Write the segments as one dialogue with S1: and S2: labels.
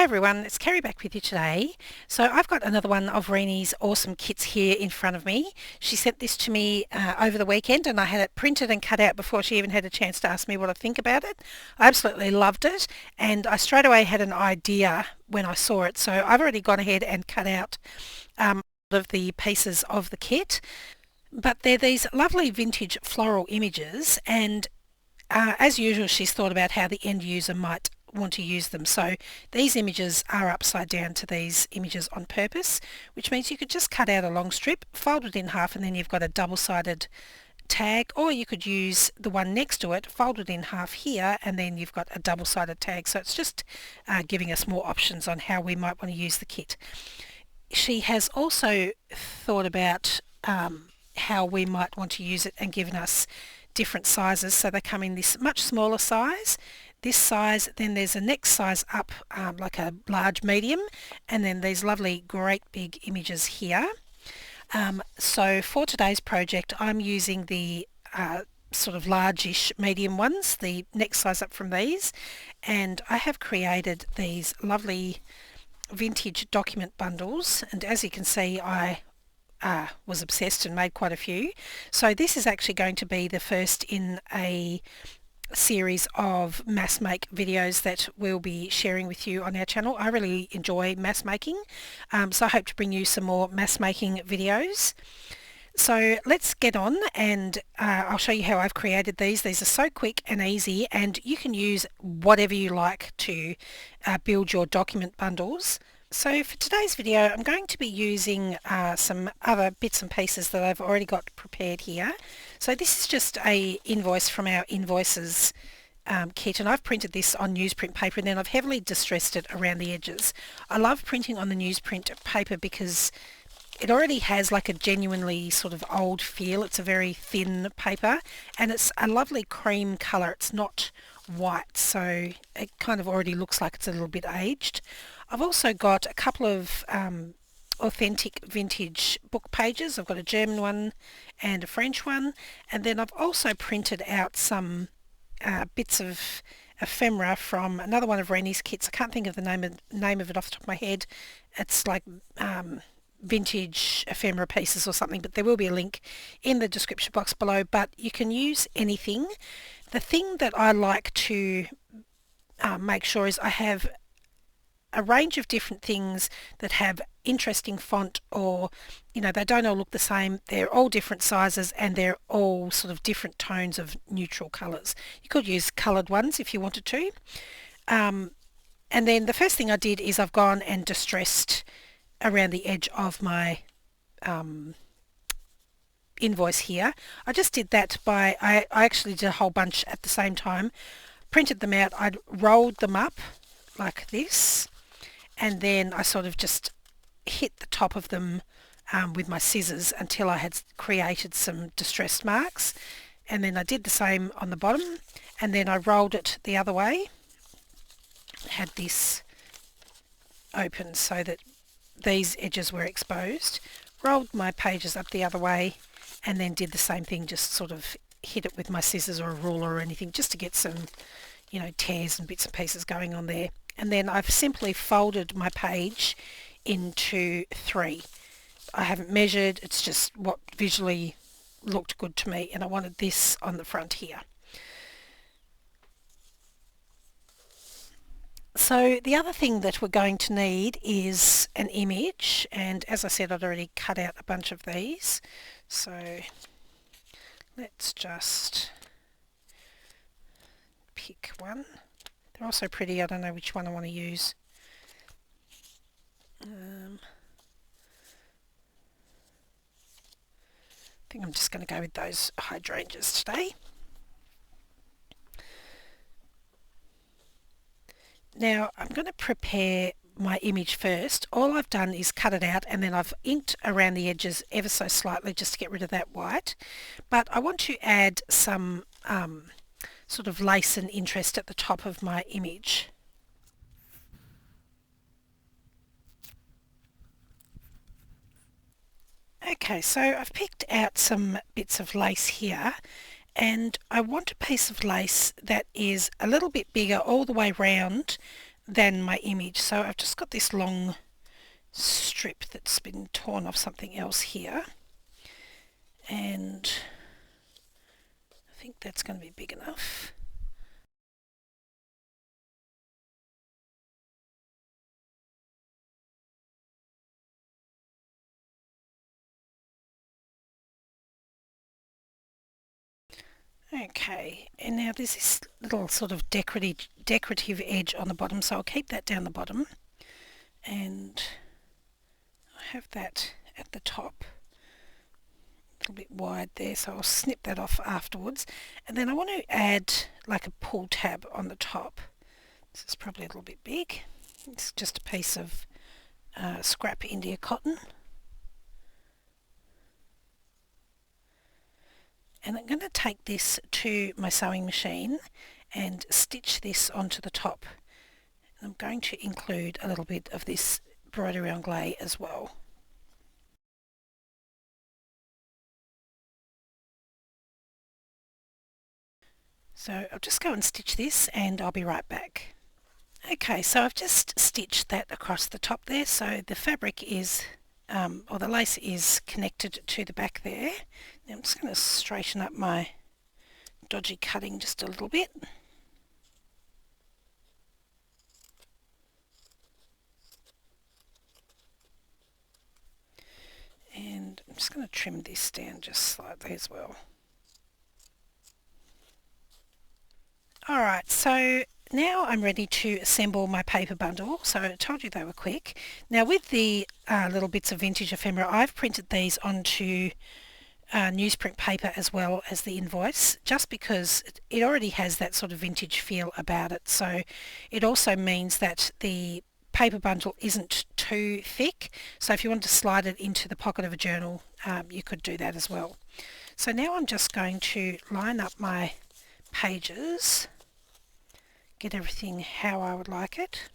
S1: Hi everyone, it's Kerry back with you today. So I've got another one of Reni's awesome kits here in front of me. She sent this to me over the weekend and I had it printed and cut out before she even had a chance to ask me what I think about it. I absolutely loved it and I straight away had an idea when I saw it. So I've already gone ahead and cut out of the pieces of the kit. But they're these lovely vintage floral images and as usual, she's thought about how the end user might want to use them. So these images are upside down to these images on purpose, which means you could just cut out a long strip, fold it in half, and then you've got a double-sided tag, or you could use the one next to it, fold it in half here, and then you've got a double-sided tag. So it's just giving us more options on how we might want to use the kit. She has also thought about how we might want to use it and given us different sizes. So they come in this much smaller size, this size, then there's a next size up like a large medium, and then these lovely great big images here. So for today's project I'm using the sort of largish medium ones, the next size up from these, and I have created these lovely vintage document bundles, and as you can see I was obsessed and made quite a few. So this is actually going to be the first in a series of mass make videos that we'll be sharing with you on our channel. I really enjoy mass making, so I hope to bring you some more mass making videos. So let's get on and I'll show you how I've created these. These are so quick and easy, and you can use whatever you like to build your document bundles. So for today's video I'm going to be using some other bits and pieces that I've already got prepared here. So this is just a invoice from our invoices kit, and I've printed this on newsprint paper and then I've heavily distressed it around the edges. I love printing on the newsprint paper because it already has like a genuinely sort of old feel. It's a very thin paper and it's a lovely cream colour. It's not white, so it kind of already looks like it's a little bit aged. I've also got a couple of authentic vintage book pages. I've got a German one and a French one, and then I've also printed out some bits of ephemera from another one of Reni's kits. I can't think of the name of it off the top of my head. It's like vintage ephemera pieces or something, but there will be a link in the description box below. But you can use anything. The thing that I like to make sure is I have a range of different things that have interesting font, or they don't all look the same. They're all different sizes and they're all sort of different tones of neutral colours. You could use coloured ones if you wanted to. And then the first thing I did is I've gone and distressed around the edge of my invoice here. I just did that by, I actually did a whole bunch at the same time, printed them out, I'd rolled them up like this, and then I sort of just hit the top of them with my scissors until I had created some distressed marks, and then I did the same on the bottom, and then I rolled it the other way, had this open so that these edges were exposed, rolled my pages up the other way, and then did the same thing, just sort of hit it with my scissors or a ruler or anything just to get some tears and bits and pieces going on there. And then I've simply folded my page into 3. I haven't measured, it's just what visually looked good to me, and I wanted this on the front here. So the other thing that we're going to need is an image, and as I said I'd already cut out a bunch of these, so let's just pick one. They're all so pretty, I don't know which one I want to use. I think I'm just going to go with those hydrangeas today. Now I'm going to prepare my image first. All I've done is cut it out and then I've inked around the edges ever so slightly just to get rid of that white. But I want to add some sort of lace and interest at the top of my image. Okay, so I've picked out some bits of lace here, and I want a piece of lace that is a little bit bigger all the way round than my image. So I've just got this long strip that's been torn off something else here, and I think that's going to be big enough. Okay, and now there's this little sort of decorative edge on the bottom, so I'll keep that down the bottom, and I have that at the top, a little bit wide there, so I'll snip that off afterwards. And then I want to add like a pull tab on the top. This is probably a little bit big. It's just a piece of scrap India cotton. And I'm going to take this to my sewing machine and stitch this onto the top. And I'm going to include a little bit of this broderie anglais as well. So I'll just go and stitch this and I'll be right back. Okay, so I've just stitched that across the top there, so the fabric is, or the lace is connected to the back there. Now I'm just going to straighten up my dodgy cutting just a little bit. And I'm just going to trim this down just slightly as well. Alright, so now I'm ready to assemble my paper bundle. So I told you they were quick. Now with the little bits of vintage ephemera, I've printed these onto newsprint paper as well as the invoice, just because it already has that sort of vintage feel about it. So it also means that the paper bundle isn't too thick, so if you want to slide it into the pocket of a journal, you could do that as well. So now I'm just going to line up my pages, get everything how I would like it.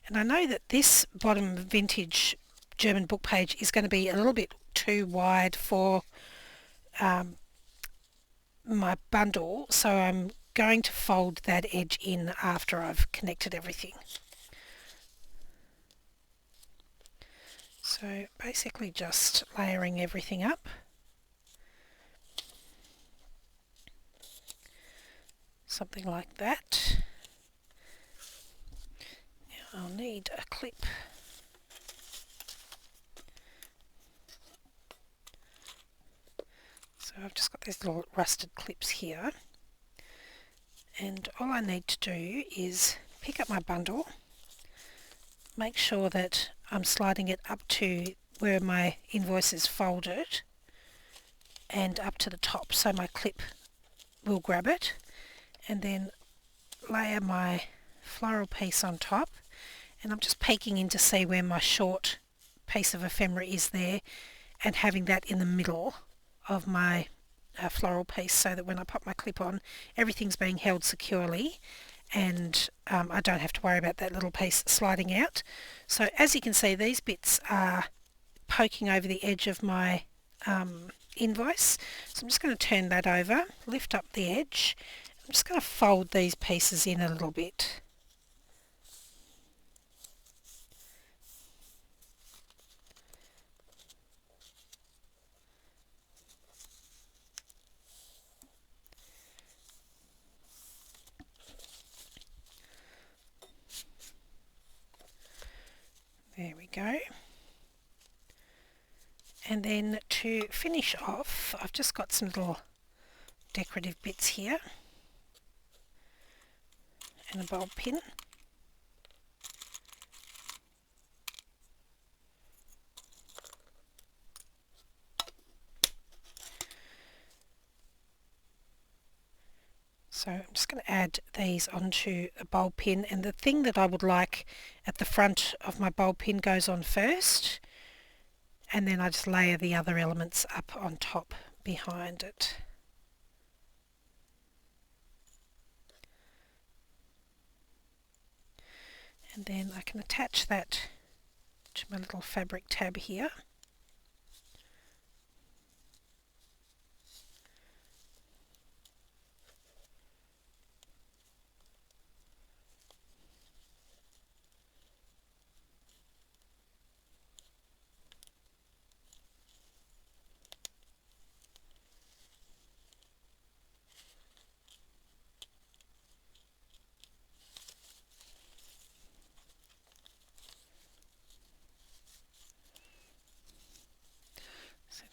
S1: And I know that this bottom vintage German book page is going to be a little bit too wide for my bundle, so I'm going to fold that edge in after I've connected everything. So basically just layering everything up. Something like that. Now I'll need a clip. So I've just got these little rusted clips here, and all I need to do is pick up my bundle, make sure that I'm sliding it up to where my invoice is folded and up to the top so my clip will grab it, and then layer my floral piece on top, and I'm just peeking in to see where my short piece of ephemera is there, and having that in the middle of my floral piece so that when I pop my clip on, everything's being held securely, and I don't have to worry about that little piece sliding out. So as you can see, these bits are poking over the edge of my invoice, so I'm just going to turn that over, lift up the edge. I'm just going to fold these pieces in a little bit. There we go. And then to finish off, I've just got some little decorative bits here and a bulb pin. So I'm just going to add these onto a bulb pin, and the thing that I would like at the front of my bulb pin goes on first, and then I just layer the other elements up on top behind it. And then I can attach that to my little fabric tab here.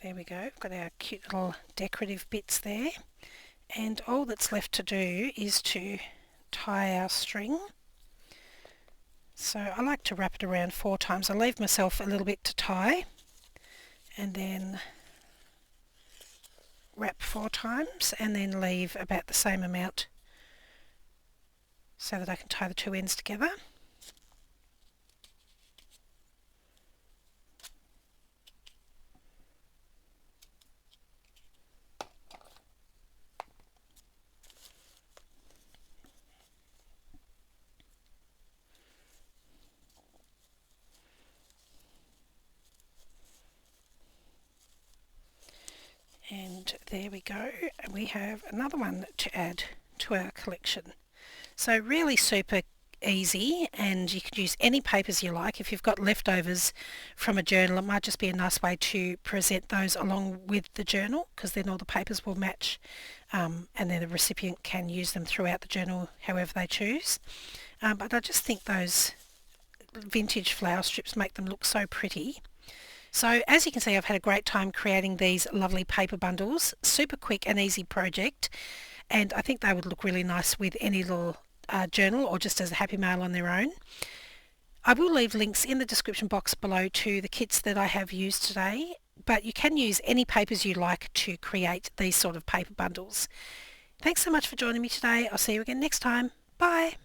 S1: There we go. We've got our cute little decorative bits there. And all that's left to do is to tie our string. So I like to wrap it around 4 times. I leave myself a little bit to tie and then wrap 4 times and then leave about the same amount so that I can tie the 2 ends together. And there we go, and we have another one to add to our collection. So really super easy, and you can use any papers you like. If you've got leftovers from a journal, it might just be a nice way to present those along with the journal, because then all the papers will match, and then the recipient can use them throughout the journal however they choose. But I just think those vintage flower strips make them look so pretty. So as you can see, I've had a great time creating these lovely paper bundles. Super quick and easy project, and I think they would look really nice with any little journal or just as a happy mail on their own. I will leave links in the description box below to the kits that I have used today, but you can use any papers you like to create these sort of paper bundles. Thanks so much for joining me today. I'll see you again next time. Bye.